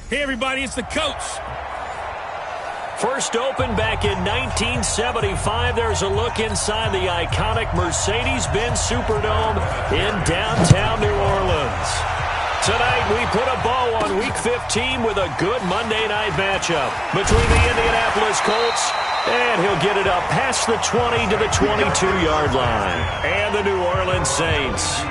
Hey, everybody, it's the Colts. First opened back in 1975. There's a look inside the iconic Mercedes-Benz Superdome in downtown New Orleans. Tonight, we put a bow on Week 15 with a good Monday night matchup between the Indianapolis Colts, and he'll get it up past the 20 to the 22-yard line, and the New Orleans Saints.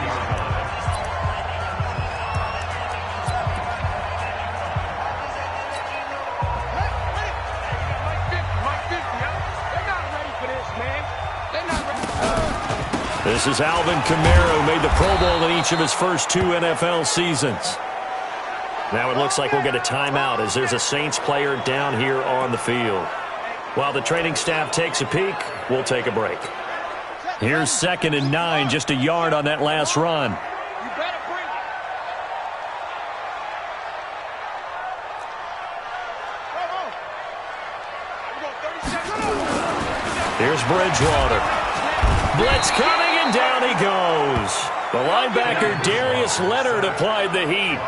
This is Alvin Kamara, who made the Pro Bowl in each of his first 2 NFL seasons. Now it looks like we'll get a timeout as there's a Saints player down here on the field. While the training staff takes a peek, we'll take a break. Here's 2nd and 9, just a yard on that last run. Here's Bridgewater. Blitz coming, and down he goes. The linebacker, Darius Leonard, applied the heat.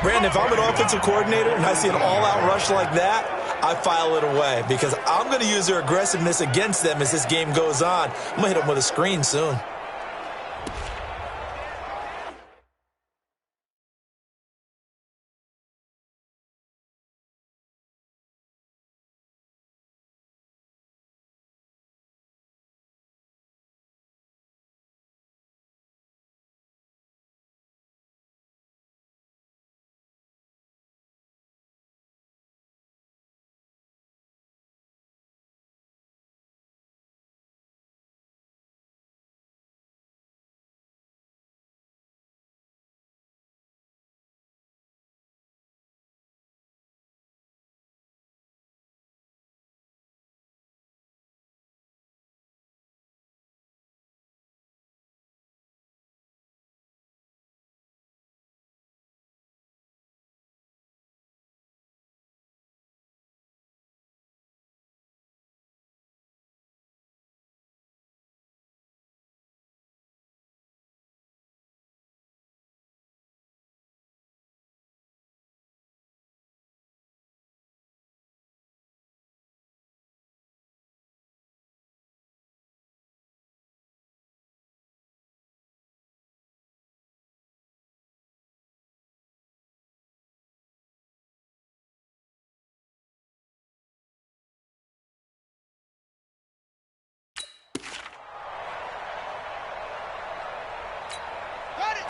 Brandon, if I'm an offensive coordinator and I see an all-out rush like that, I file it away because I'm going to use their aggressiveness against them as this game goes on. I'm going to hit them with a screen soon.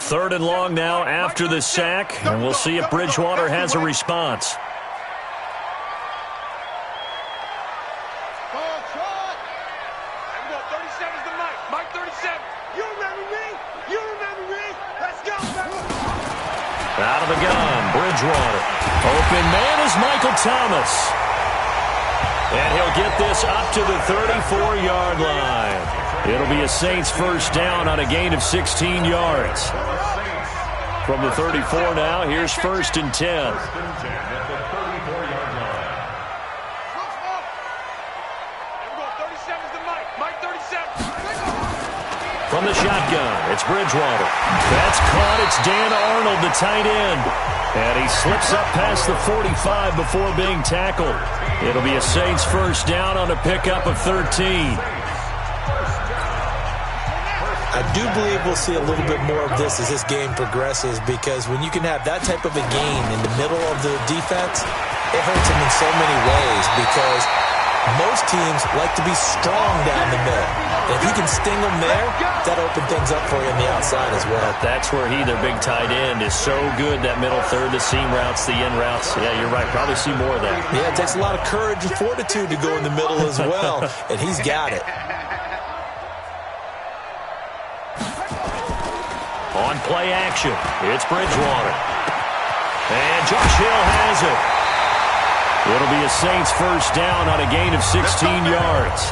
Third and long now after the sack, and we'll see if Bridgewater has a response. Out of the gun, Bridgewater. Open man is Michael Thomas. And he'll get this up to the 34-yard line. It'll be a Saints first down on a gain of 16 yards. From the 34 now, here's 1st and 10. From the shotgun, it's Bridgewater. That's caught. It's Dan Arnold, the tight end. And he slips up past the 45 before being tackled. It'll be a Saints first down on a pickup of 13. I do believe we'll see a little bit more of this as this game progresses because when you can have that type of a gain in the middle of the defense, it hurts them in so many ways because most teams like to be strong down the middle. And if you can sting them there, that'll open things up for you on the outside as well. That's where their big tight end, is so good, that middle third, the seam routes, the in routes. Yeah, you're right. Probably see more of that. Yeah, it takes a lot of courage and fortitude to go in the middle as well, and he's got it. On play action, it's Bridgewater. And Josh Hill has it. It'll be a Saints first down on a gain of 16 yards.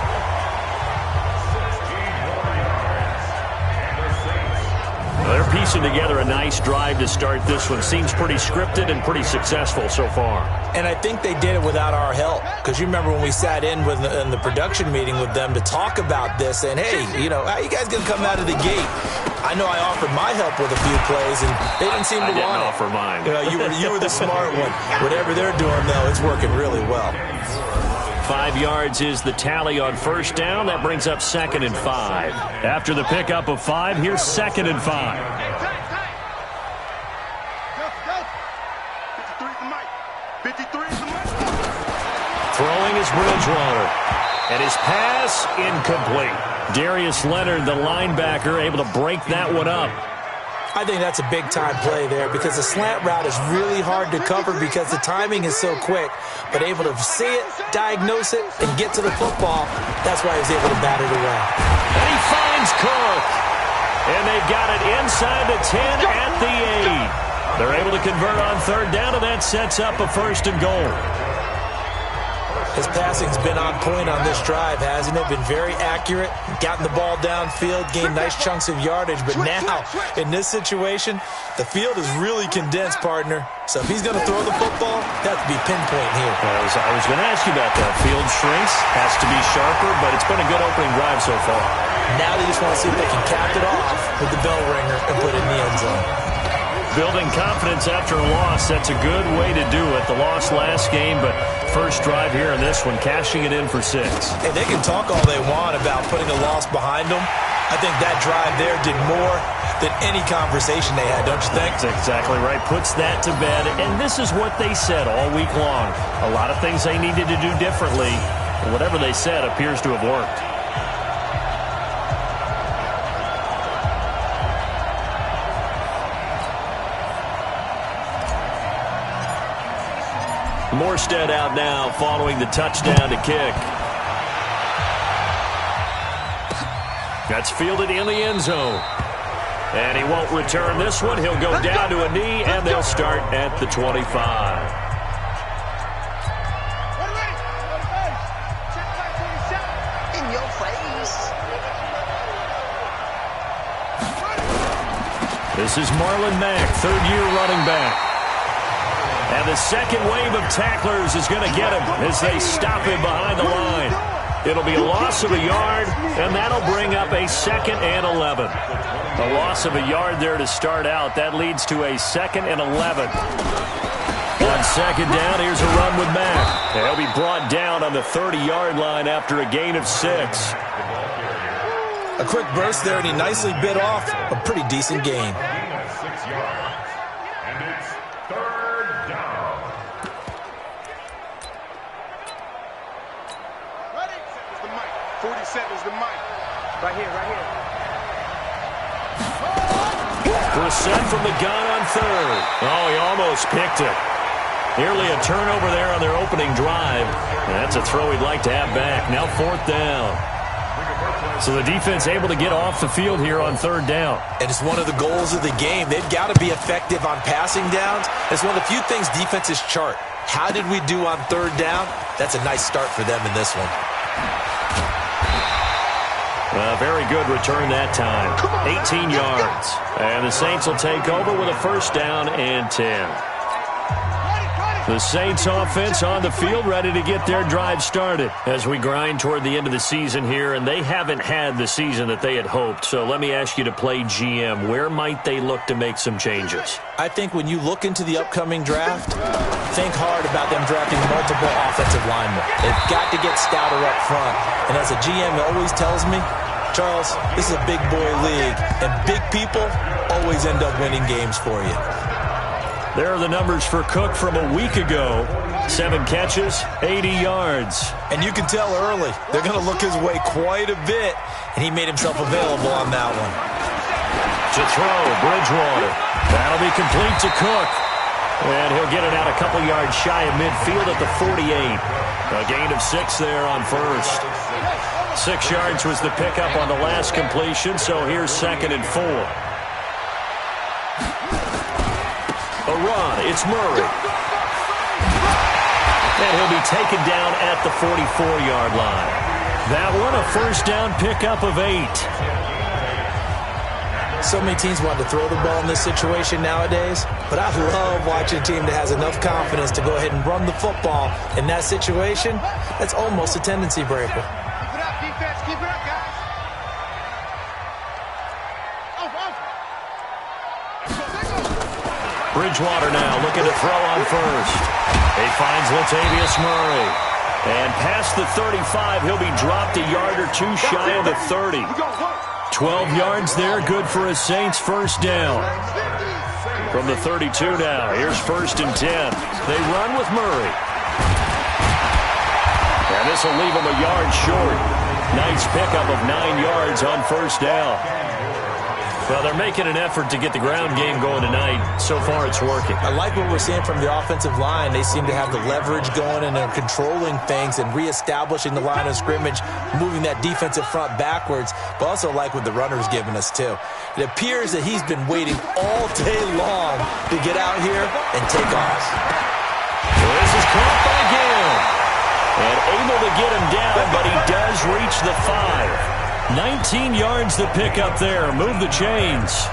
Their piece piecing together a nice drive to start this one. Seems pretty scripted and pretty successful so far. And I think they did it without our help. Because you remember when we sat in the production meeting with them to talk about this, and hey, how you guys going to come out of the gate? I know I offered my help with a few plays, and they didn't seem to want it. I didn't offer mine. You were the smart one. Whatever they're doing, though, it's working really well. 5 yards is the tally on first down. That brings up 2nd and 5. After the pickup of 5, here's 2nd and 5. Throwing is Bridgewater. And his pass incomplete. Darius Leonard, the linebacker, able to break that one up. I think that's a big-time play there because the slant route is really hard to cover because the timing is so quick. But able to see it, diagnose it, and get to the football, that's why he was able to bat it away. And he finds Cook. And they've got it inside the 10 at the 8. They're able to convert on third down, and that sets up a 1st and goal. His passing's been on point on this drive, hasn't it? Been very accurate, gotten the ball downfield, gained nice chunks of yardage. But now, in this situation, the field is really condensed, partner. So if he's going to throw the football, that has to be pinpoint here. I was going to ask you about that. Field shrinks, has to be sharper, but it's been a good opening drive so far. Now they just want to see if they can cap it off with the bell ringer and put it in the end zone. Building confidence after a loss, that's a good way to do it. The loss last game, but first drive here in this one, cashing it in for 6. And they can talk all they want about putting a loss behind them. I think that drive there did more than any conversation they had, don't you think? That's exactly right. Puts that to bed, and this is what they said all week long. A lot of things they needed to do differently, and whatever they said appears to have worked. Morstead out now following the touchdown to kick. That's fielded in the end zone. And he won't return this one. He'll go down to a knee, and they'll start at the 25. In your face. This is Marlon Mack, third-year running back. And the second wave of tacklers is going to get him as they stop him behind the line. It'll be a loss of a yard, and that'll bring up a 2nd and 11. A loss of a yard there to start out. That leads to a 2nd and 11. On second down, here's a run with Mack. He'll be brought down on the 30-yard line after a gain of 6. A quick burst there, and he nicely bit off a pretty decent gain. Brissett from the gun on third. Oh, he almost picked it. Nearly a turnover there on their opening drive. And that's a throw he'd like to have back. Now 4th down. So the defense able to get off the field here on third down. And it's one of the goals of the game. They've got to be effective on passing downs. It's one of the few things defenses chart. How did we do on third down? That's a nice start for them in this one. Very good return that time. 18 yards. And the Saints will take over with a 1st down and 10. The Saints offense on the field ready to get their drive started as we grind toward the end of the season here, and they haven't had the season that they had hoped. So let me ask you to play GM. Where might they look to make some changes? I think when you look into the upcoming draft, think hard about them drafting multiple offensive linemen. They've got to get stouter up front. And as a GM always tells me, Charles, this is a big boy league, and big people always end up winning games for you. There are the numbers for Cook from a week ago. 7 catches, 80 yards. And you can tell early, they're going to look his way quite a bit, and he made himself available on that one. To throw, Bridgewater. That'll be complete to Cook. And he'll get it out a couple yards shy of midfield at the 48. A gain of 6 there on first. 6 yards was the pickup on the last completion, so here's 2nd and 4. A run, it's Murray. And he'll be taken down at the 44-yard line. That one, a 1st down pickup of 8. So many teams want to throw the ball in this situation nowadays, but I love watching a team that has enough confidence to go ahead and run the football in that situation. That's almost a tendency breaker. Keep it up, defense. Keep it up, guys. Bridgewater now looking to throw on first. He finds Latavius Murray. And past the 35, he'll be dropped a yard or two shy of the 30. 12 yards there, good for a Saints first down. From the 32 now, here's 1st and 10. They run with Murray. And this will leave him a yard short. Nice pickup of 9 yards on first down. Well, they're making an effort to get the ground game going tonight. So far, it's working. I like what we're seeing from the offensive line. They seem to have the leverage going, and they're controlling things and reestablishing the line of scrimmage, moving that defensive front backwards, but also like what the runner's giving us, too. It appears that he's been waiting all day long to get out here and take off. So this is caught by Gill. And able to get him down, but he does reach the 5. 19 yards to pick up there. Move the chains.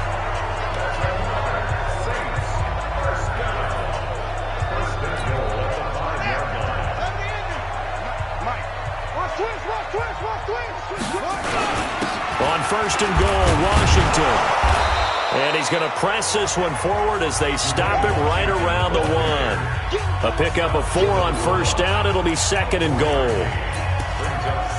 On 1st and goal, Washington. And he's going to press this one forward as they stop it right around the 1. A pickup of 4 on first down. It'll be 2nd and goal.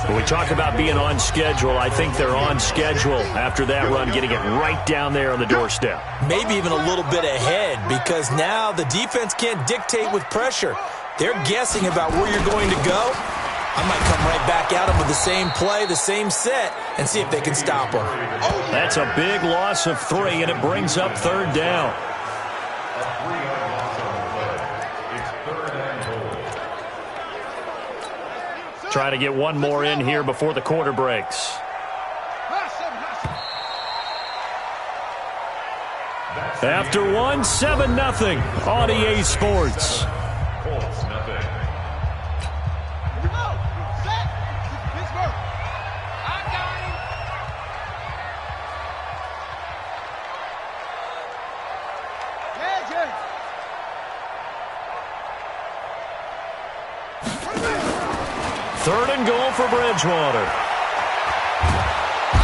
When we talk about being on schedule, I think they're on schedule after that run, getting it right down there on the doorstep. Maybe even a little bit ahead, because now the defense can't dictate with pressure. They're guessing about where you're going to go. I might come right back at them with the same play, the same set, and see if they can stop them. That's a big loss of 3, and it brings up 3rd down. Try to get one more in here before the quarter breaks. After 1, 7-0 on EA Sports. Third and goal for Bridgewater.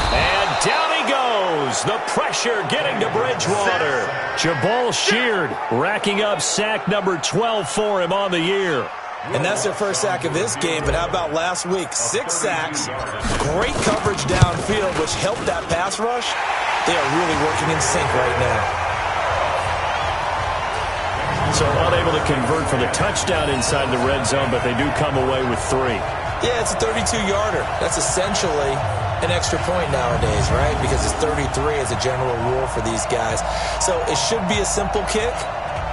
And down he goes. The pressure getting to Bridgewater. Jabal Sheard racking up sack number 12 for him on the year. And that's their first sack of this game, but how about last week? 6 sacks, great coverage downfield, which helped that pass rush. They are really working in sync right now. So unable to convert for the touchdown inside the red zone, but they do come away with 3. Yeah, it's a 32-yarder. That's essentially an extra point nowadays, right? Because it's 33 as a general rule for these guys. So it should be a simple kick.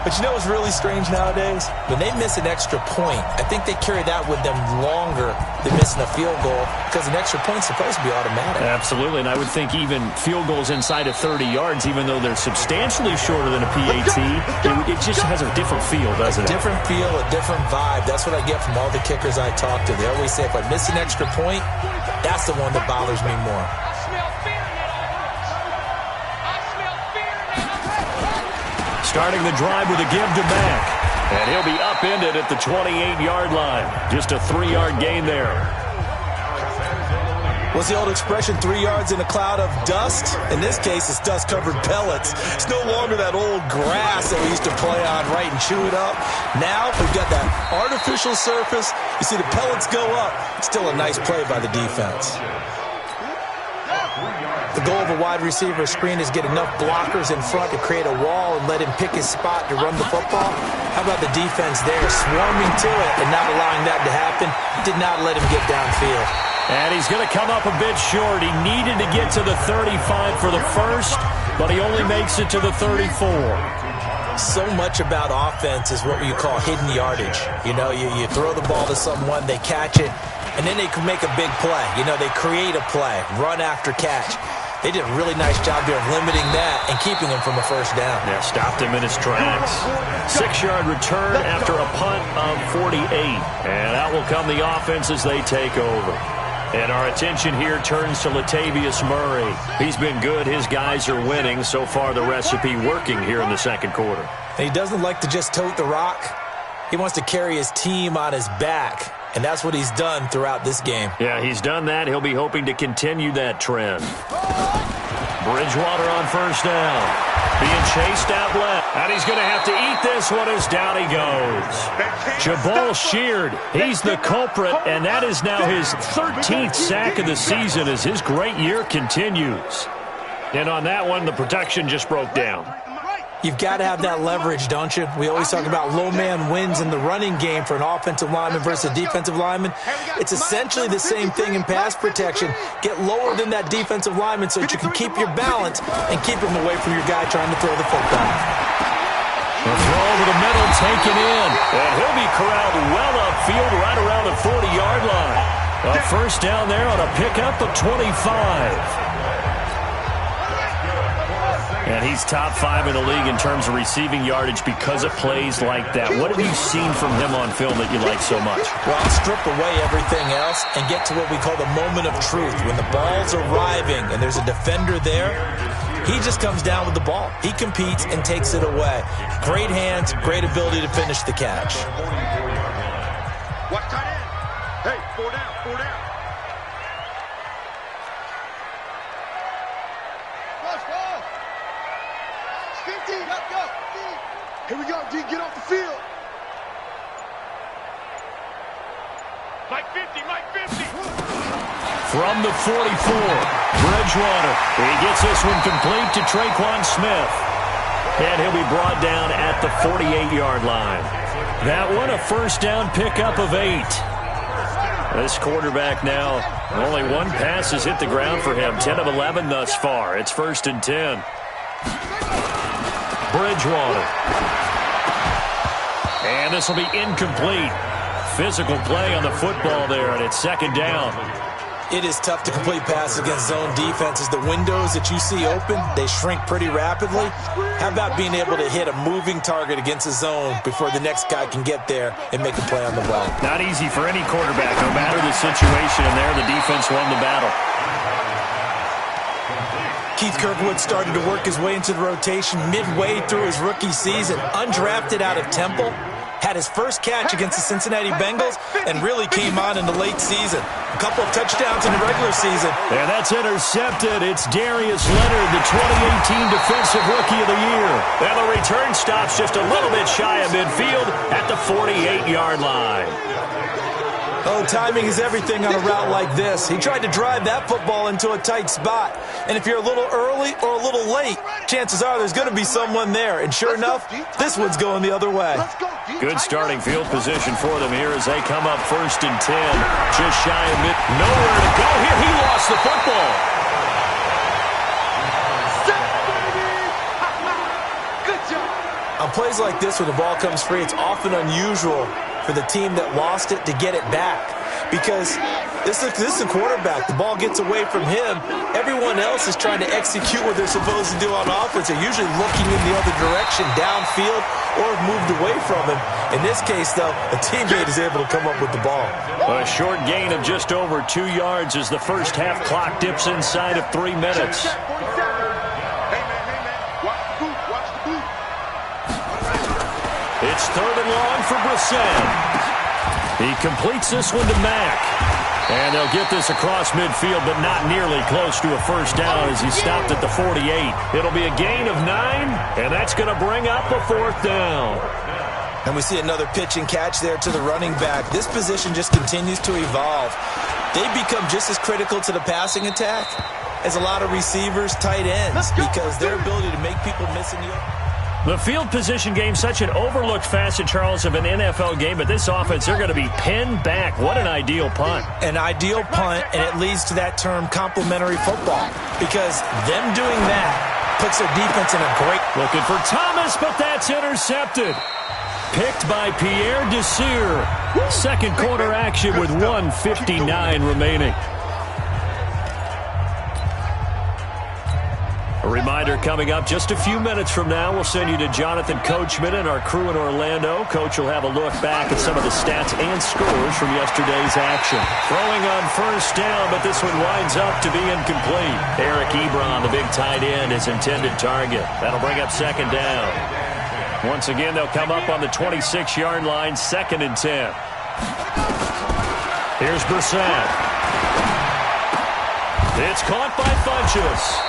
But you know what's really strange nowadays? When they miss an extra point, I think they carry that with them longer than missing a field goal, because an extra point's supposed to be automatic. Absolutely, and I would think even field goals inside of 30 yards, even though they're substantially shorter than a PAT, it just has a different feel, doesn't it? A different feel, a different vibe. That's what I get from all the kickers I talk to. They always say, if I miss an extra point, that's the one that bothers me more. Starting the drive with a give to Mack. And he'll be upended at the 28-yard line. Just a 3-yard gain there. What's the old expression, 3 yards in a cloud of dust? In this case, it's dust-covered pellets. It's no longer that old grass that we used to play on, right, and chew it up. Now we've got that artificial surface. You see the pellets go up. Still a nice play by the defense. The goal of a wide receiver screen is get enough blockers in front to create a wall and let him pick his spot to run the football. How about the defense there, swarming to it and not allowing that to happen? Did not let him get downfield. And he's going to come up a bit short. He needed to get to the 35 for the first, but he only makes it to the 34. So much about offense is what you call hidden yardage. You know, you throw the ball to someone, they catch it, and then they can make a big play. You know, they create a play, run after catch. They did a really nice job there of limiting that and keeping him from a first down. Yeah, stopped him in his tracks. 6-yard return after a punt of 48. And out will come the offense as they take over. And our attention here turns to Latavius Murray. He's been good. His guys are winning. So far, the recipe working here in the second quarter. He doesn't like to just tote the rock. He wants to carry his team on his back, and that's what he's done throughout this game. Yeah, he's done that. He'll be hoping to continue that trend. Bridgewater on first down. Being chased out left. And he's going to have to eat this one as down he goes. Jabal Sheard, he's the culprit, and that is now his 13th sack of the season as his great year continues. And on that one, the protection just broke down. You've got to have that leverage, don't you? We always talk about low man wins in the running game for an offensive lineman versus a defensive lineman. It's essentially the same thing in pass protection. Get lower than that defensive lineman so that you can keep your balance and keep him away from your guy trying to throw the football. The throw over the middle taken in. And he'll be corralled well upfield right around the 40-yard line. A first down there on a pickup of 25. And he's top 5 in the league in terms of receiving yardage because of plays like that. What have you seen from him on film that you like so much? Well, strip away everything else and get to what we call the moment of truth. When the ball's arriving and there's a defender there, he just comes down with the ball. He competes and takes it away. Great hands, great ability to finish the catch. Watch tight end. Hey, 4 down, 4 down. Here we go, D. Get off the field. Mike 50, Mike 50. From the 44, Bridgewater. He gets this one complete to Traquan Smith. And he'll be brought down at the 48-yard line. That one, a first down pickup of 8. This quarterback now, only one pass has hit the ground for him. 10 of 11 thus far. It's 1st and 10. Bridgewater. And this will be incomplete. Physical play on the football there, and it's 2nd down. It is tough to complete passes against zone defenses. The windows that you see open, they shrink pretty rapidly. How about being able to hit a moving target against a zone before the next guy can get there and make a play on the ball? Not easy for any quarterback, no matter the situation, and there the defense won the battle. Keith Kirkwood started to work his way into the rotation midway through his rookie season. Undrafted out of Temple, had his first catch against the Cincinnati Bengals, and really came on in the late season. A couple of touchdowns in the regular season. And that's intercepted. It's Darius Leonard, the 2018 Defensive Rookie of the Year. And the return stops just a little bit shy of midfield at the 48-yard line. Oh, timing is everything on a route like this. He tried to drive that football into a tight spot. And if you're a little early or a little late, chances are there's going to be someone there. And sure enough, this one's going the other way. Good starting field position for them here as they come up 1st and 10. Just shy of mid. Nowhere to go here. He lost the football. Good job. On plays like this where the ball comes free, it's often unusual for the team that lost it to get it back. Because this is a quarterback. The ball gets away from him. Everyone else is trying to execute what they're supposed to do on offense. They're usually looking in the other direction, downfield, or have moved away from him. In this case, though, a teammate is able to come up with the ball. A short gain of just over 2 yards as the first half clock dips inside of 3 minutes. It's 3rd and long for Brissett. He completes this one to Mack. And they'll get this across midfield, but not nearly close to a first down as he stopped at the 48. It'll be a gain of 9, and that's going to bring up a 4th down. And we see another pitch and catch there to the running back. This position just continues to evolve. They become just as critical to the passing attack as a lot of receivers, tight ends, because their ability to make people miss in the open. The field position game, such an overlooked facet, Charles, of an NFL game, but this offense, they're going to be pinned back. What an ideal punt. An ideal punt, and it leads to that term complementary football, because them doing that puts their defense in a great... Looking for Thomas, but that's intercepted. Picked by Pierre Desir. Second quarter action with 1:59 remaining. A reminder coming up just a few minutes from now, we'll send you to Jonathan Coachman and our crew in Orlando. Coach will have a look back at some of the stats and scores from yesterday's action. Throwing on first down, but this one winds up to be incomplete. Eric Ebron, the big tight end, his intended target. That'll bring up second down. Once again, they'll come up on the 26-yard line, 2nd and 10. Here's Brissett. It's caught by Funchess.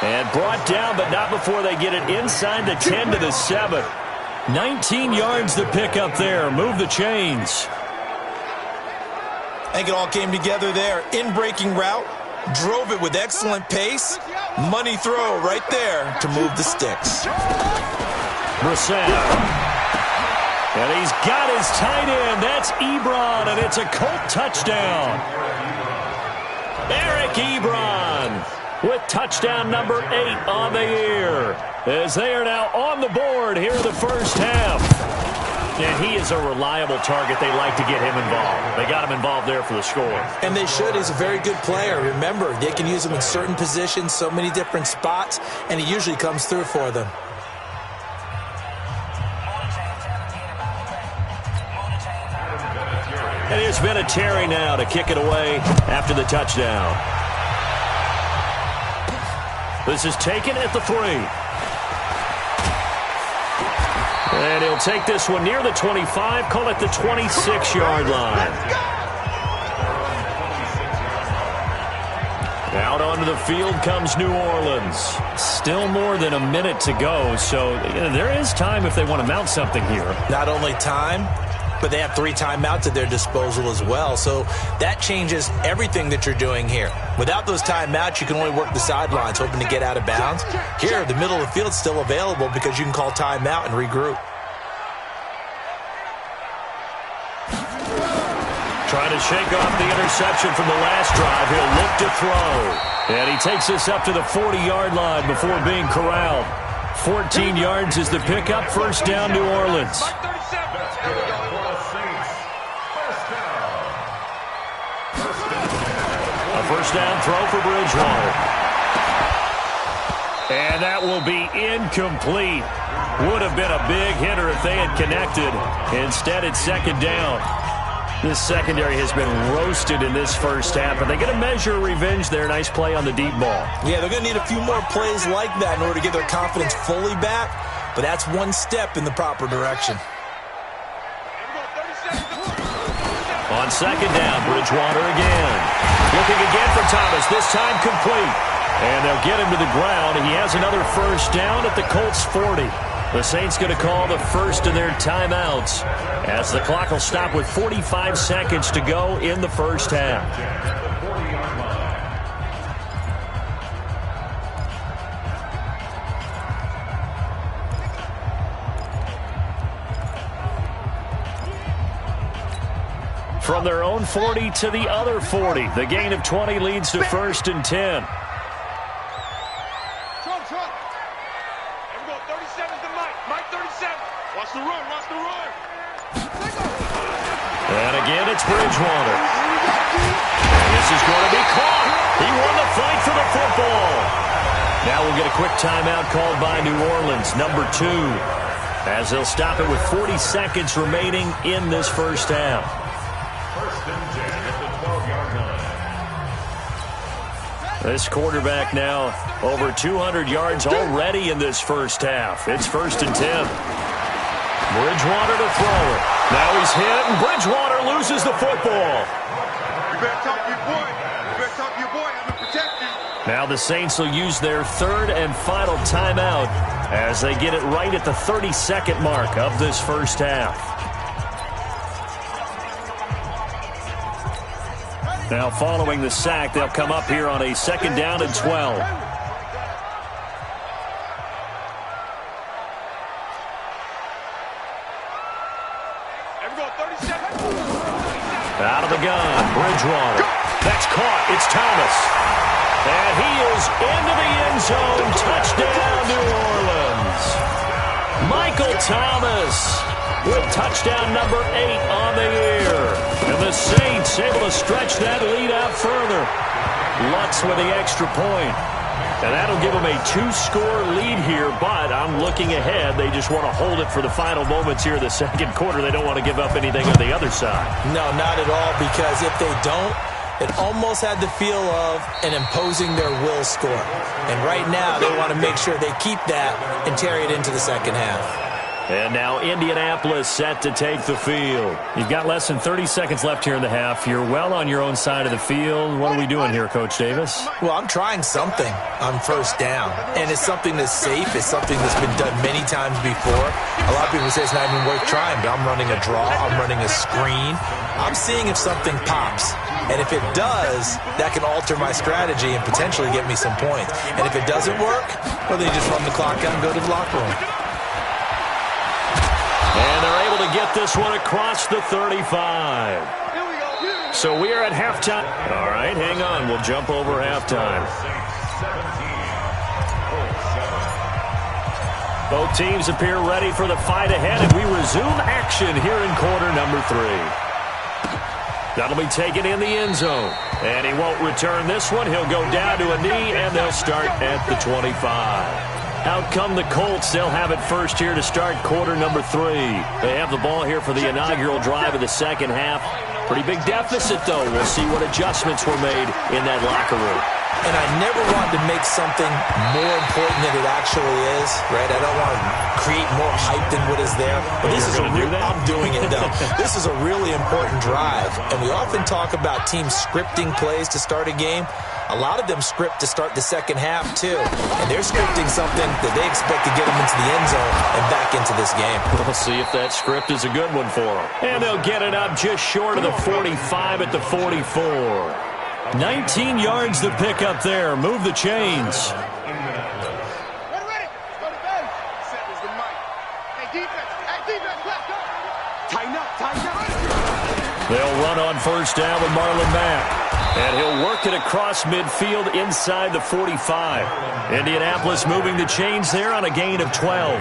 And brought down, but not before they get it inside the 10 to the 7. 19 yards to pick up there. Move the chains. I think it all came together there. In-breaking route. Drove it with excellent pace. Money throw right there to move the sticks. Brissett. And he's got his tight end. That's Ebron, and it's a Colt touchdown. Eric Ebron with touchdown number 8 on the year, as they are now on the board here in the first half. And he is a reliable target. They like to get him involved. They got him involved there for the score. And they should. He's a very good player. Remember, they can use him in certain positions, so many different spots, and he usually comes through for them. And it's been a Terry now to kick it away after the touchdown. This is taken at the 3. And he'll take this one near the 25, call it the 26-yard line. Out onto the field comes New Orleans. Still more than a minute to go, so there is time if they want to mount something here. Not only time, but they have 3 timeouts at their disposal as well. So that changes everything that you're doing here. Without those timeouts, you can only work the sidelines, hoping to get out of bounds. Here, the middle of the field is still available because you can call timeout and regroup. Trying to shake off the interception from the last drive. He'll look to throw. And he takes this up to the 40-yard line before being corralled. 14 yards is the pickup. First down, New Orleans. First down throw for Bridgewater. And that will be incomplete. Would have been a big hitter if they had connected. Instead, it's second down. This secondary has been roasted in this first half, and they get a measure of revenge there. Nice play on the deep ball. Yeah, they're going to need a few more plays like that in order to get their confidence fully back, but that's one step in the proper direction. On second down, Bridgewater again. Looking again for Thomas, this time complete. And they'll get him to the ground. He has another first down at the Colts 40. The Saints going to call the first of their timeouts as the clock will stop with 45 seconds to go in the first half. From their own 40 to the other 40. The gain of 20 leads to first and 10. And again, it's Bridgewater. And this is going to be caught. He won the fight for the football. Now we'll get a quick timeout called by New Orleans, number 2, as they'll stop it with 40 seconds remaining in this first half. This quarterback now over 200 yards already in this first half. It's first and 10. Bridgewater to throw it. Now he's hit, and Bridgewater loses the football. You better talk to your boy. You better talk to your boy. I'm going to protect you. Now the Saints will use their third and final timeout as they get it right at the 30-second mark of this first half. Now following the sack, they'll come up here on a second down and 12. Out of the gun, Bridgewater. That's caught. It's Thomas. And he is into the end zone. Touchdown, New Orleans. Michael Thomas with touchdown number 8 on the year. And the Saints able to stretch that lead out further. Lutz with the extra point. And that'll give them a 2-score lead here, but I'm looking ahead. They just want to hold it for the final moments here in the second quarter. They don't want to give up anything on the other side. No, not at all, because if they don't, it almost had the feel of an imposing their will score. And right now, they want to make sure they keep that and carry it into the second half. And now Indianapolis set to take the field. You've got less than 30 seconds left here in the half. You're well on your own side of the field. What are we doing here, Coach Davis? Well, I'm trying something on first down. And it's something that's safe. It's something that's been done many times before. A lot of people say it's not even worth trying, but I'm running a draw. I'm running a screen. I'm seeing if something pops. And if it does, that can alter my strategy and potentially get me some points. And if it doesn't work, well, then you just run the clock out and go to the locker room. And they're able to get this one across the 35. So we are at halftime. All right, hang on. We'll jump over halftime. Both teams appear ready for the fight ahead, and we resume action here in quarter number 3. That'll be taken in the end zone. And he won't return this one. He'll go down to a knee, and they'll start at the 25. Out come the Colts. They'll have it first here to start quarter number 3. They have the ball here for the inaugural drive of the second half. Pretty big deficit, though. We'll see what adjustments were made in that locker room. And I never want to make something more important than it actually is, right? I don't want to create more hype than what is there. But this is I'm doing it, though. This is a really important drive. And we often talk about teams scripting plays to start a game. A lot of them script to start the second half, too. And they're scripting something that they expect to get them into the end zone and back into this game. We'll see if that script is a good one for them. And they'll get it up just short of the 45 at the 44. 19 yards to pick up there. Move the chains. They'll run on first down with Marlon Mack. And he'll work it across midfield inside the 45. Indianapolis moving the chains there on a gain of 12.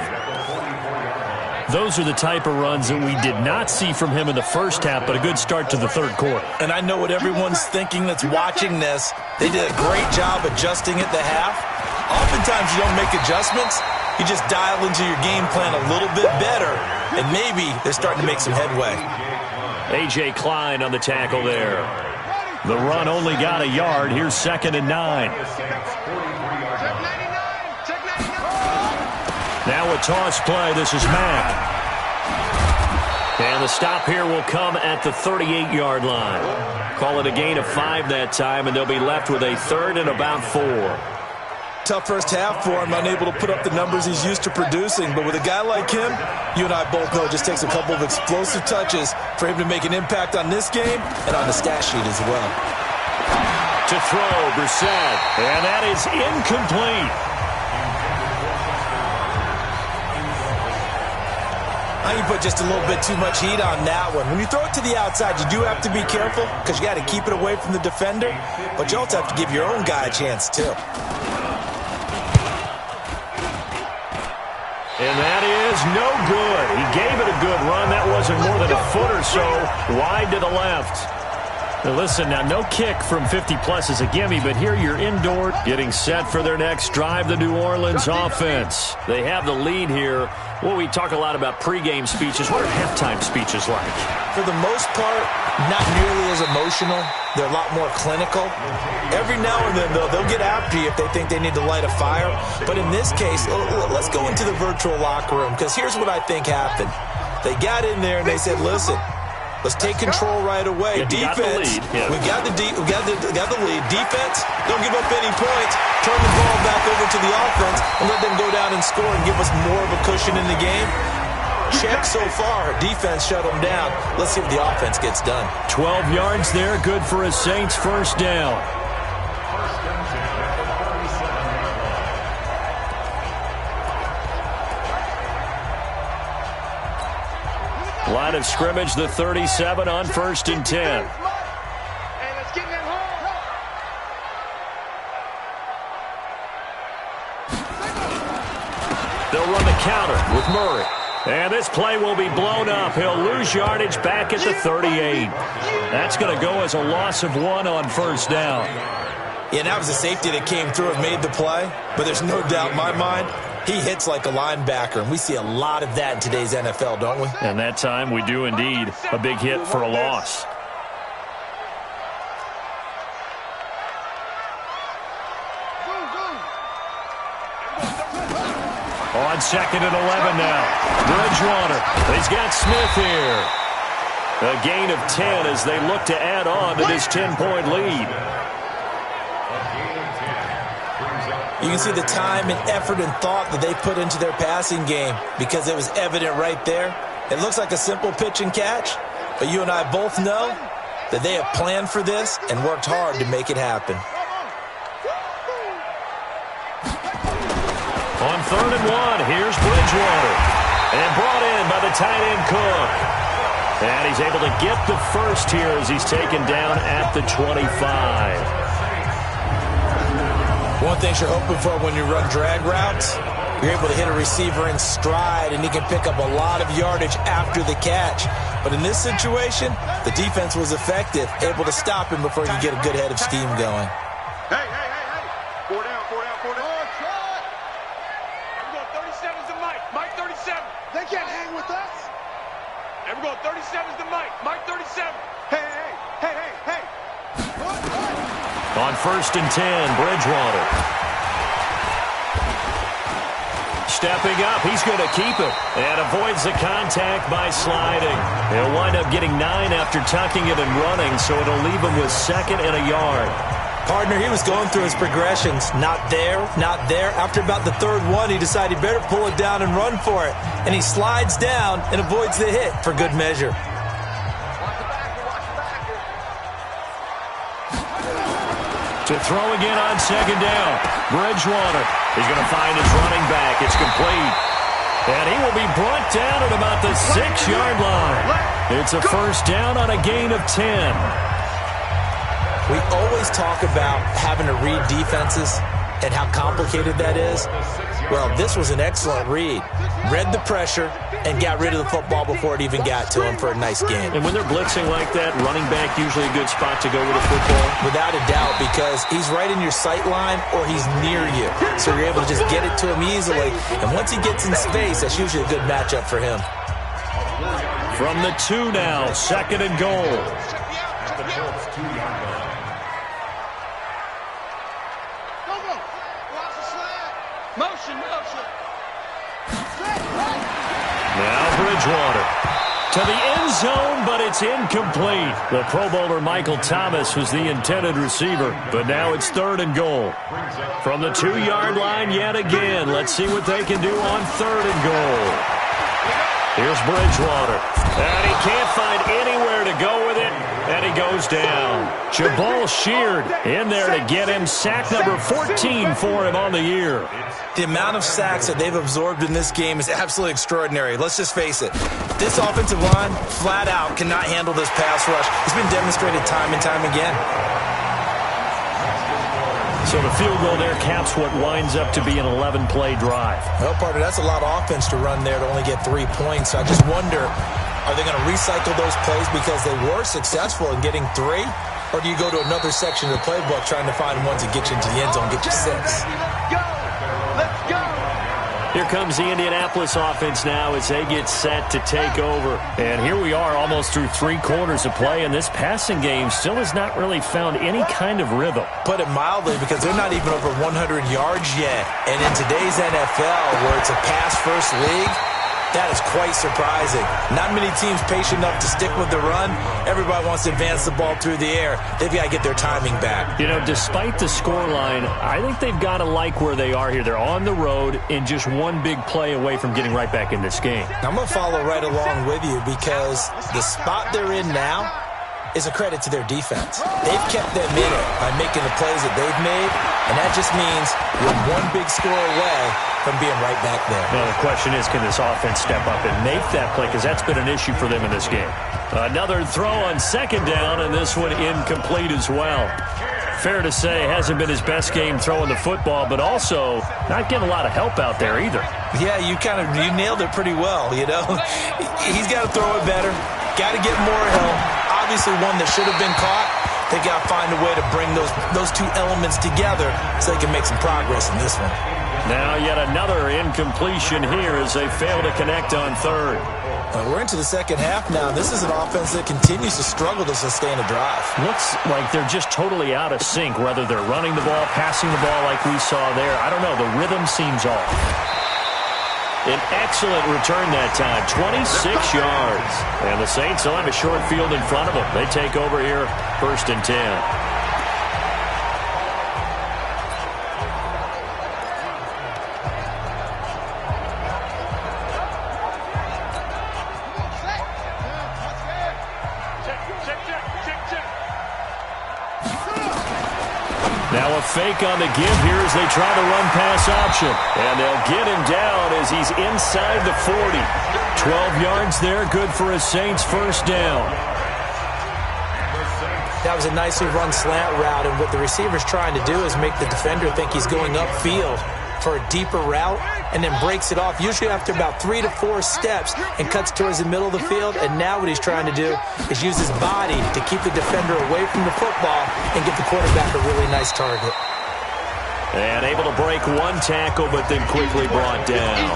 Those are the type of runs that we did not see from him in the first half, but a good start to the third quarter. And I know what everyone's thinking that's watching this. They did a great job adjusting at the half. Oftentimes you don't make adjustments. You just dial into your game plan a little bit better, and maybe they're starting to make some headway. A.J. Klein on the tackle there. The run only got a yard. Here's 2nd and 9. Now a toss play. This is Mack. And the stop here will come at the 38-yard line. Call it a gain of 5 that time, and they'll be left with a 3rd and about 4. Tough first half for him, unable to put up the numbers he's used to producing. But with a guy like him, you and I both know it just takes a couple of explosive touches for him to make an impact on this game and on the stat sheet as well. To throw, Brissett, and that is incomplete. I think you put just a little bit too much heat on that one. When you throw it to the outside, you do have to be careful because you got to keep it away from the defender, but you also have to give your own guy a chance too. And that is no good. He gave it a good run. That wasn't more than a foot or so wide to the left. Now listen, now no kick from 50-plus is a gimme, but here you're indoor getting set for their next drive, the New Orleans offense. They have the lead here. Well, we talk a lot about pregame speeches. What are halftime speeches like? For the most part, not nearly as emotional. They're a lot more clinical. Every now and then, though, they'll get after you if they think they need to light a fire. But in this case, let's go into the virtual locker room, because here's what I think happened. They got in there and they said, listen, let's take control right away. Defense, we got the lead. Defense, don't give up any points. Turn the ball back over to the offense and let them go down and score and give us more of a cushion in the game. Check so far. Defense shut them down. Let's see what the offense gets done. 12 yards there, good for a Saints first down. Line of scrimmage, the 37 on 1st and 10. They'll run the counter with Murray. And this play will be blown up. He'll lose yardage back at the 38. That's going to go as a loss of 1 on first down. Yeah, and that was a safety that came through and made the play. But there's no doubt in my mind, he hits like a linebacker. And we see a lot of that in today's NFL, don't we? And that time we do indeed. A big hit for a loss. On 2nd and 11 now. Bridgewater. He's got Smith here. A gain of 10 as they look to add on to this 10-point lead. You can see the time and effort and thought that they put into their passing game because it was evident right there. It looks like a simple pitch and catch, but you and I both know that they have planned for this and worked hard to make it happen. On 3rd and 1, here's Bridgewater. And brought in by the tight end Cook. And he's able to get the first here as he's taken down at the 25. One thing you're hoping for when you run drag routes, you're able to hit a receiver in stride, and he can pick up a lot of yardage after the catch. But in this situation, the defense was effective, able to stop him before he could get a good head of steam going. Hey. 4 down. We're going 37's to Mike. Mike 37. They can't hang with us. And we're going 37's to Mike. Mike 37. Hey. On 1st and 10, Bridgewater. Stepping up, he's going to keep it. And avoids the contact by sliding. He'll wind up getting 9 after tucking it and running, so it'll leave him with 2nd and a yard. Partner, he was going through his progressions. Not there. After about the 3rd one, he decided he better pull it down and run for it. And he slides down and avoids the hit for good measure. To throw again on 2nd down. Bridgewater. He's going to find his running back. It's complete. And he will be brought down at about the 6-yard line. It's a first down on a gain of 10. We always talk about having to read defenses and how complicated that is. Well, this was an excellent read. Read the pressure and got rid of the football before it even got to him for a nice game. And when they're blitzing like that, running back usually a good spot to go with a football? Without a doubt, because he's right in your sight line or he's near you. So you're able to just get it to him easily. And once he gets in space, that's usually a good matchup for him. From the 2 now, 2nd and goal. Now Bridgewater to the end zone, but it's incomplete. The Pro Bowler Michael Thomas was the intended receiver, but now it's 3rd and goal. From the 2-yard line yet again. Let's see what they can do on 3rd and goal. Here's Bridgewater. And he can't find anywhere to go with it, and he goes down. Jabal Sheard in there to get him. Sack number 14 for him on the year. The amount of sacks that they've absorbed in this game is absolutely extraordinary. Let's just face it. This offensive line, flat out, cannot handle this pass rush. It's been demonstrated time and time again. So the field goal there caps what winds up to be an 11-play drive. Well, partner, that's a lot of offense to run there to only get 3 points. So I just wonder, are they going to recycle those plays because they were successful in getting 3? Or do you go to another section of the playbook trying to find ones that get you into the end zone, get you 6? Here comes the Indianapolis offense now as they get set to take over. And here we are almost through 3 quarters of play, and this passing game still has not really found any kind of rhythm. Put it mildly, because they're not even over 100 yards yet. And in today's NFL, where it's a pass-first league, that is quite surprising. Not many teams patient enough to stick with the run. Everybody wants to advance the ball through the air. They've got to get their timing back. You know, despite the scoreline, I think they've got to like where they are here. They're on the road and just one big play away from getting right back in this game. I'm going to follow right along with you because the spot they're in now is a credit to their defense. They've kept them in it by making the plays that they've made, and that just means you're one big score away from being right back there. Well, the question is, can this offense step up and make that play? Because that's been an issue for them in this game. Another throw on 2nd down, and this one incomplete as well. Fair to say, hasn't been his best game throwing the football, but also not getting a lot of help out there either. Yeah, you nailed it pretty well, you know. He's got to throw it better, got to get more help. Obviously one that should have been caught, They got to find a way to bring those two elements together so they can make some progress in this one. Now yet another incompletion here as they fail to connect on third. We're into the second half now. This is an offense that continues to struggle to sustain a drive. Looks like they're just totally out of sync, whether they're running the ball, passing the ball like we saw there. I don't know. The rhythm seems off. An excellent return that time, 26 yards. And the Saints will have a short field in front of them. They take over here, 1st and 10. Now a fake on the give here as they try to run pass option. And they'll get him down as he's inside the 40. 12 yards there, good for a Saints first down. That was a nicely run slant route, and what the receiver's trying to do is make the defender think he's going upfield for a deeper route and then breaks it off, usually after about 3 to 4 steps, and cuts towards the middle of the field. And now what he's trying to do is use his body to keep the defender away from the football and get the quarterback a really nice target. And able to break one tackle, but then quickly brought down.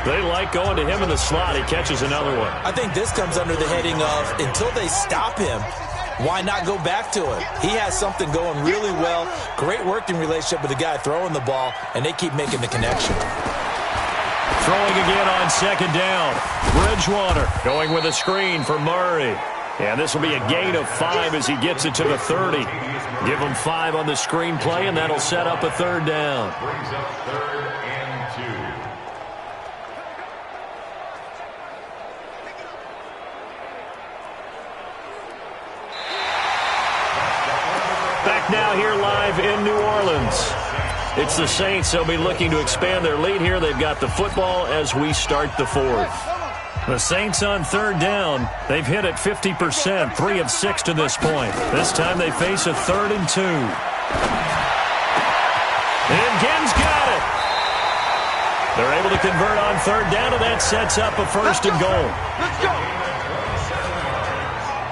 They like going to him in the slot. He catches another one. I think this comes under the heading of, until they stop him, why not go back to him? He has something going really well. Great working relationship with the guy throwing the ball, and they keep making the connection. Throwing again on second down. Bridgewater going with a screen for Murray. And this will be a gain of 5 as he gets it to the 30. Give him 5 on the screen play, and that'll set up a third down. Brings up 3rd and 2. Back now here live in New Orleans. It's the Saints. They'll be looking to expand their lead here. They've got the football as we start the 4th. The Saints on third down. They've hit it 50%, 3 of 6 to this point. This time they face a 3rd and 2. And Ginn's got it. They're able to convert on third down, and that sets up a 1st and goal. Let's go.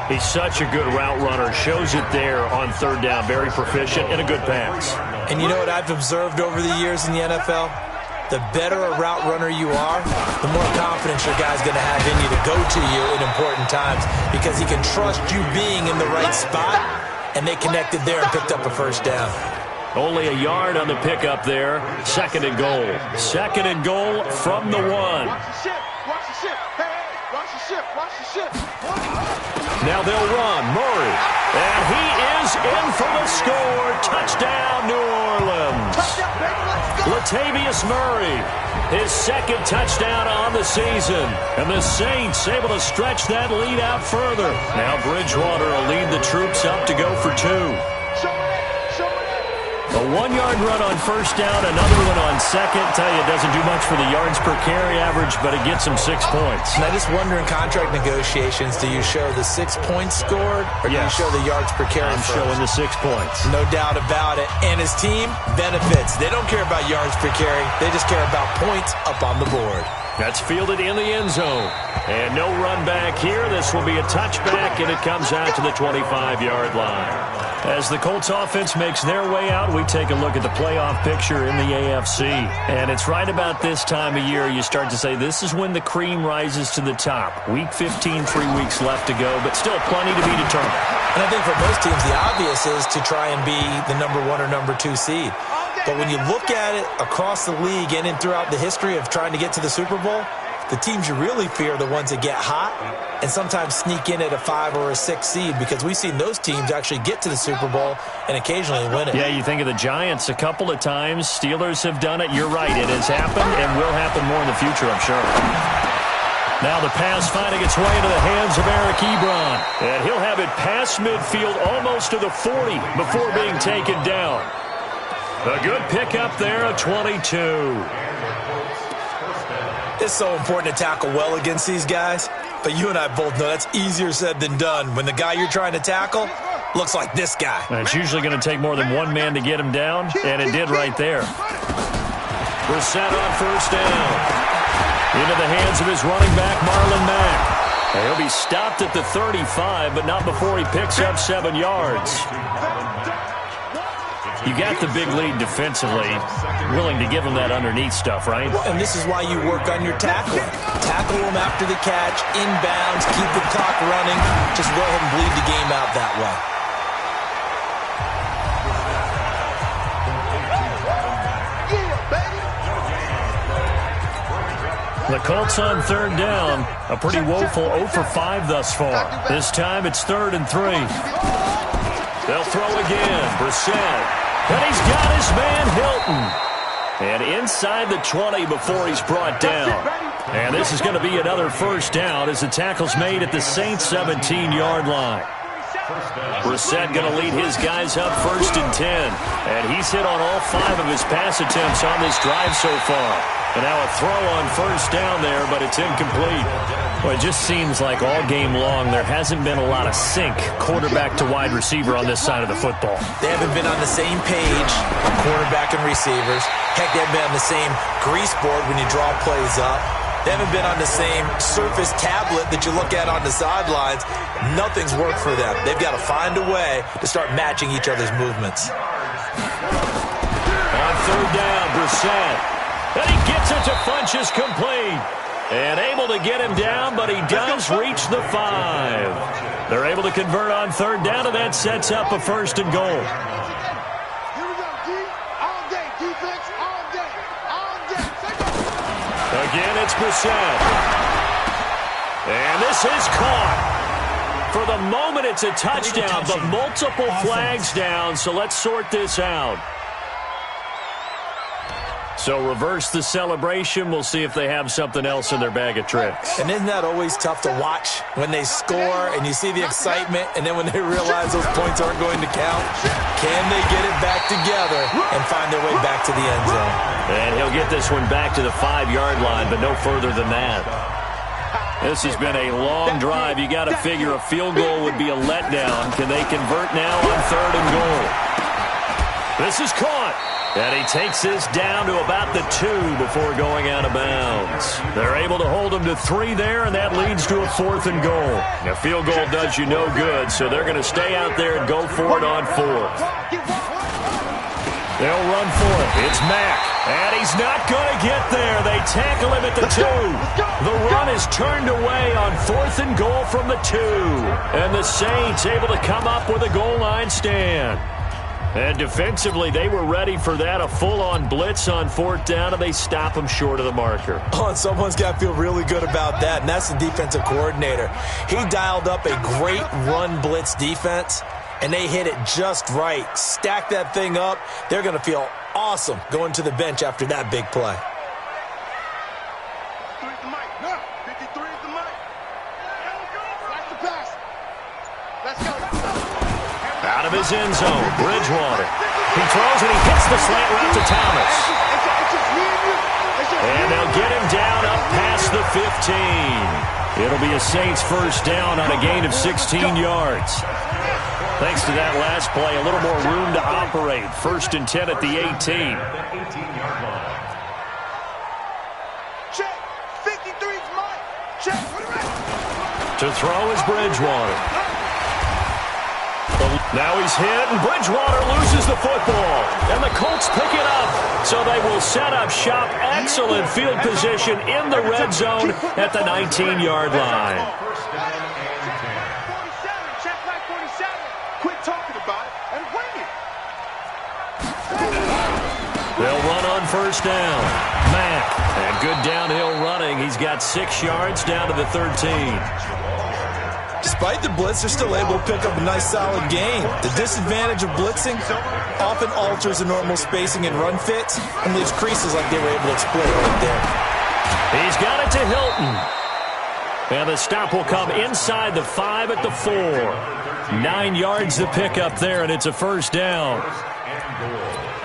He's such a good route runner. Shows it there on third down. Very proficient and a good pass. And you know what I've observed over the years in the NFL? The better a route runner you are, the more confidence your guy's going to have in you to go to you in important times, because he can trust you being in the right spot, and they connected there and picked up a 1st down. Only a yard on the pickup there. 2nd and goal. 2nd and goal from the 1. Watch the ship. Watch the ship. Hey, watch the ship. Watch the ship. Now they'll run. Murray. And he is in for the score. Touchdown, New Orleans. Latavius Murray, his 2nd touchdown on the season. And the Saints able to stretch that lead out further. Now Bridgewater will lead the troops up to go for 2. A 1-yard run on 1st down, another one on 2nd. Tell you, it doesn't do much for the yards per carry average, but it gets him 6 points. And I just wonder in contract negotiations, do you show the 6 points scored, or do you show the yards per carry? I'm showing the 6 points. No doubt about it. And his team benefits. They don't care about yards per carry. They just care about points up on the board. That's fielded in the end zone. And no run back here. This will be a touchback, and it comes out to the 25-yard line. As the Colts offense makes their way out, we take a look at the playoff picture in the AFC. And it's right about this time of year you start to say this is when the cream rises to the top. Week 15, 3 weeks left to go, but still plenty to be determined. And I think for most teams, the obvious is to try and be the number 1 or number 2 seed. But when you look at it across the league and throughout the history of trying to get to the Super Bowl, the teams you really fear are the ones that get hot and sometimes sneak in at a 5 or a 6 seed, because we've seen those teams actually get to the Super Bowl and occasionally win it. Yeah, you think of the Giants a couple of times. Steelers have done it. You're right. It has happened and will happen more in the future, I'm sure. Now the pass finding its way into the hands of Eric Ebron. And he'll have it past midfield almost to the 40 before being taken down. A good pickup there, a 22. It's so important to tackle well against these guys, but you and I both know that's easier said than done when the guy you're trying to tackle looks like this guy. And it's usually going to take more than one man to get him down, and it did right there. Brissett on 1st down. Into the hands of his running back, Marlon Mack. And he'll be stopped at the 35, but not before he picks up 7 yards. You got the big lead defensively, willing to give him that underneath stuff, right? Well, and this is why you work on your tackling. Tackle him after the catch, inbounds, keep the clock running. Just go ahead and bleed the game out that way. The Colts on 3rd down. A pretty woeful 0 for 5 thus far. This time it's 3rd and 3. They'll throw again. Brissett. And he's got his man Hilton. And inside the 20 before he's brought down. And this is going to be another 1st down as the tackle's made at the Saints' 17-yard line. Brissett going to lead his guys up 1st and 10. And he's hit on all 5 of his pass attempts on this drive so far. And now a throw on 1st down there, but it's incomplete. Well, it just seems like all game long there hasn't been a lot of sync quarterback to wide receiver on this side of the football. They haven't been on the same page, quarterback and receivers. Heck, they haven't been on the same grease board when you draw plays up. They haven't been on the same Surface tablet that you look at on the sidelines. Nothing's worked for them. They've got to find a way to start matching each other's movements. On 3rd down, Brissett. And he gets it to Funchess complete. And able to get him down, but he does reach the 5. They're able to convert on 3rd down, and that sets up a 1st and goal. Here we go, D. All day. Defense, all day. All day. Again, it's Brissett. And this is caught. For the moment, it's a touchdown, but multiple flags down, so let's sort this out. So reverse the celebration. We'll see if they have something else in their bag of tricks. And isn't that always tough to watch when they score and you see the excitement, and then when they realize those points aren't going to count? Can they get it back together and find their way back to the end zone? And he'll get this one back to the 5-yard line, but no further than that. This has been a long drive. You got to figure a field goal would be a letdown. Can they convert now on 3rd and goal? This is caught. And he takes this down to about the 2 before going out of bounds. They're able to hold him to 3 there, and that leads to a 4th and goal. A field goal does you no good, so they're going to stay out there and go for it on 4th. They'll run for it. It's Mack, and he's not going to get there. They tackle him at the 2. The run is turned away on 4th and goal from the 2. And the Saints able to come up with a goal line stand. And defensively, they were ready for that, a full-on blitz on 4th down, and they stop him short of the marker. Oh, and someone's got to feel really good about that, and that's the defensive coordinator. He dialed up a great run blitz defense, and they hit it just right. Stack that thing up. They're going to feel awesome going to the bench after that big play. 53 is the mic. 53 is the mic. Watch the pass. Let's go. Out of his end zone, Bridgewater. He throws and he hits the slant route to Thomas. And they'll get him down up past the 15. It'll be a Saints 1st down on a gain of 16 yards. Thanks to that last play, a little more room to operate. 1st and 10 at the 18. Check. 53's mine. Check. To throw is Bridgewater. Now he's hit, and Bridgewater loses the football. And the Colts pick it up. So they will set up shop. Excellent field position in the red zone at the 19-yard line. 47. Check back 47. Quit talking about it and wing it. They'll run on 1st down. Mack. And good downhill running. He's got 6 yards down to the 13. Despite the blitz, they're still able to pick up a nice solid gain. The disadvantage of blitzing often alters the normal spacing and run fits and leaves creases like they were able to exploit right there. He's got it to Hilton. And the stop will come inside the 5 at the 4. 9 yards to pick up there, and it's a 1st down.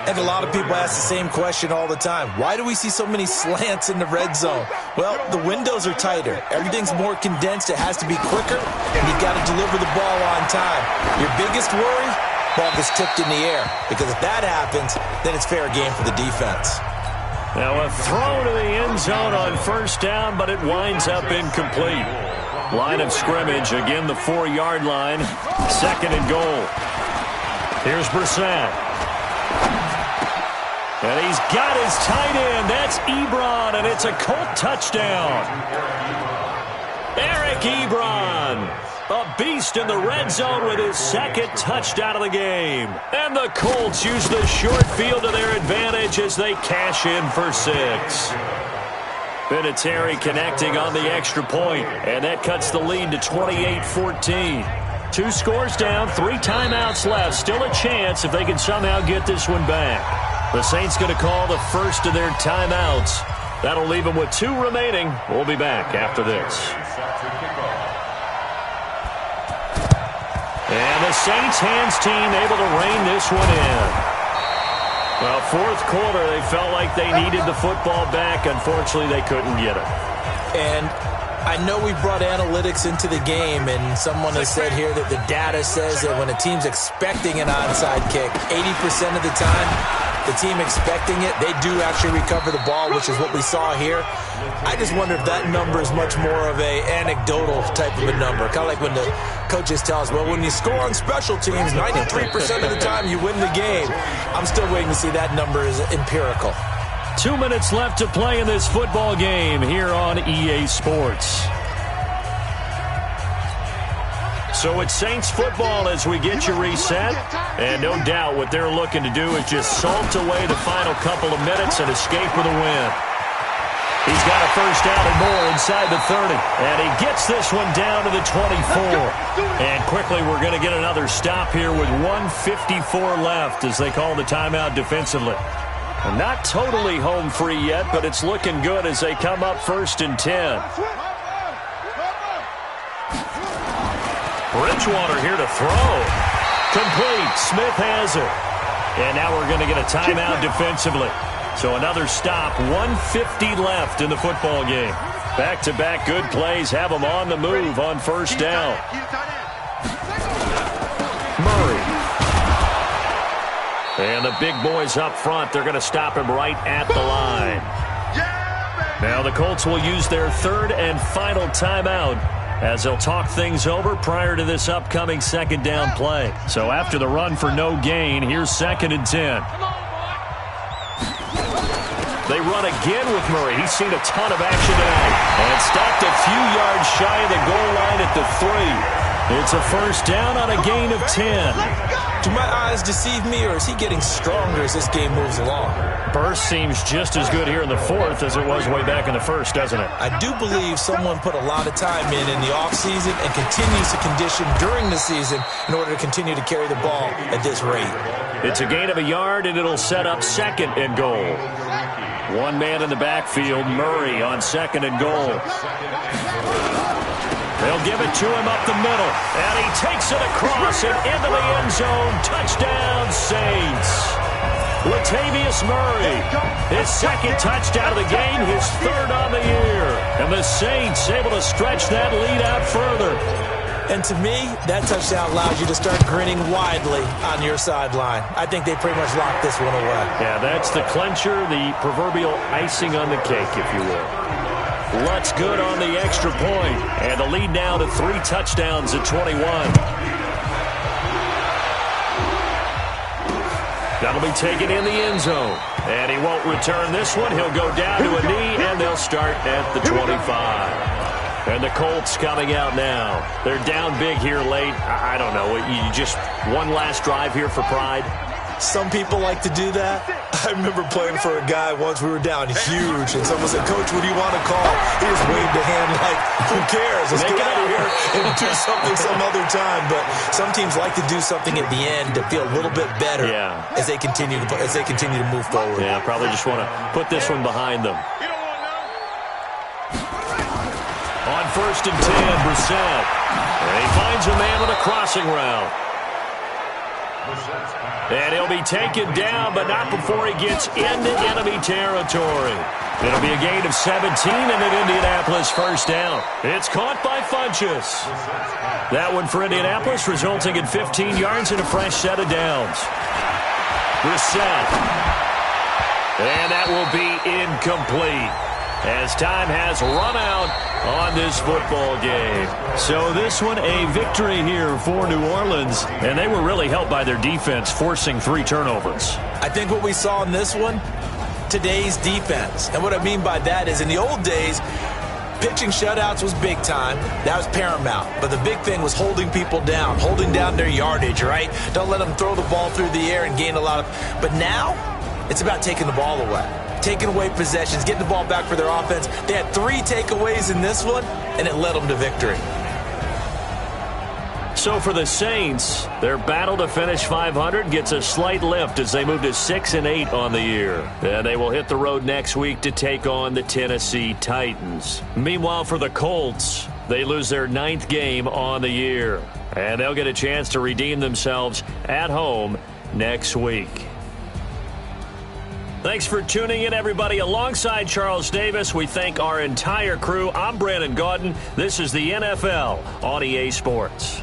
And a lot of people ask the same question all the time. Why do we see so many slants in the red zone? Well, the windows are tighter. Everything's more condensed. It has to be quicker, and you've got to deliver the ball on time. Your biggest worry? Ball gets tipped in the air. Because if that happens, then it's fair game for the defense. Now a throw to the end zone on 1st down, but it winds up incomplete. Line of scrimmage, again the 4-yard line. 2nd and goal. Here's Brissett. And he's got his tight end. That's Ebron, and it's a Colt touchdown. Eric Ebron, a beast in the red zone with his 2nd touchdown of the game. And the Colts use the short field to their advantage as they cash in for 6. Vinatieri connecting on the extra point, and that cuts the lead to 28-14. 2 scores down, 3 timeouts left. Still a chance if they can somehow get this one back. The Saints going to call the first of their timeouts. That'll leave them with 2 remaining. We'll be back after this. And the Saints hands team able to rein this one in. Well, 4th quarter, they felt like they needed the football back. Unfortunately, they couldn't get it. And I know we brought analytics into the game, and someone has said here that the data says that when a team's expecting an onside kick, 80% of the time, the team expecting it, they do actually recover the ball, which is what we saw here. I just wonder if that number is much more of a anecdotal type of a number. Kind of like when the coaches tell us, well, when you score on special teams, 93% of the time you win the game. I'm still waiting to see that number is empirical. 2 minutes left to play in this football game here on EA Sports. So it's Saints football as we get you reset. And no doubt what they're looking to do is just salt away the final couple of minutes and escape with a win. He's got a first down and more inside the 30. And he gets this one down to the 24. And quickly we're going to get another stop here with 1:54 left as they call the timeout defensively. And not totally home free yet, but it's looking good as they come up 1st and 10. Bridgewater here to throw. Complete. Smith has it. And now we're going to get a timeout defensively. So another stop. 1:50 left in the football game. Back-to-back good plays have them on the move on 1st down. Murray. And the big boys up front, they're going to stop him right at the line. Now the Colts will use their 3rd and final timeout as they'll talk things over prior to this upcoming 2nd down play. So after the run for no gain, here's 2nd and 10. They run again with Murray. He's seen a ton of action tonight. And stopped a few yards shy of the goal line at the 3. It's a first down on a gain of 10. Do my eyes deceive me, or is he getting stronger as this game moves along? Burst seems just as good here in the 4th as it was way back in the 1st, doesn't it? I do believe someone put a lot of time in the offseason and continues to condition during the season in order to continue to carry the ball at this rate. It's a gain of a yard, and it'll set up 2nd and goal. One man in the backfield, Murray on 2nd and goal. They'll give it to him up the middle, and he takes it across and into the end zone. Touchdown, Saints. Latavius Murray, his 2nd touchdown of the game, his 3rd on the year. And the Saints able to stretch that lead out further. And to me, that touchdown allows you to start grinning widely on your sideline. I think they pretty much locked this one away. Yeah, that's the clincher, the proverbial icing on the cake, if you will. Lutz good on the extra point, and the lead now to 3 touchdowns at 21. That'll be taken in the end zone, and he won't return this one. He'll go down to a knee, and they'll start at the 25. And the Colts coming out now. They're down big here late. I don't know. You just one last drive here for pride? Some people like to do that. I remember playing for a guy once. We were down huge, and someone said, "Coach, what do you want to call?" He just waved a hand like, "Who cares? Let's get out of here and do something some other time." But some teams like to do something at the end to feel a little bit better as they continue to move forward. Yeah, probably just want to put this one behind them. On 1st and 10, Brissett. And he finds a man with a crossing route. And he'll be taken down, but not before he gets into enemy territory. It'll be a gain of 17 and an Indianapolis first down. It's caught by Funchess. That one for Indianapolis, resulting in 15 yards and a fresh set of downs. Brissett. And that will be incomplete. as time has run out on this football game. So this one, a victory here for New Orleans, and they were really helped by their defense forcing 3 turnovers. I think what we saw in this one, today's defense. And what I mean by that is in the old days, pitching shutouts was big time. That was paramount. But the big thing was holding people down, holding down their yardage, right? Don't let them throw the ball through the air and gain a lot of... But now, it's about taking the ball away. Taking away possessions, getting the ball back for their offense. They had 3 takeaways in this one, and it led them to victory. So for the Saints, their battle to finish 500 gets a slight lift as they move to 6-8 on the year. And they will hit the road next week to take on the Tennessee Titans. Meanwhile, for the Colts, they lose their 9th game on the year. And they'll get a chance to redeem themselves at home next week. Thanks for tuning in, everybody. Alongside Charles Davis, we thank our entire crew. I'm Brandon Gaudin. This is the NFL on EA Sports.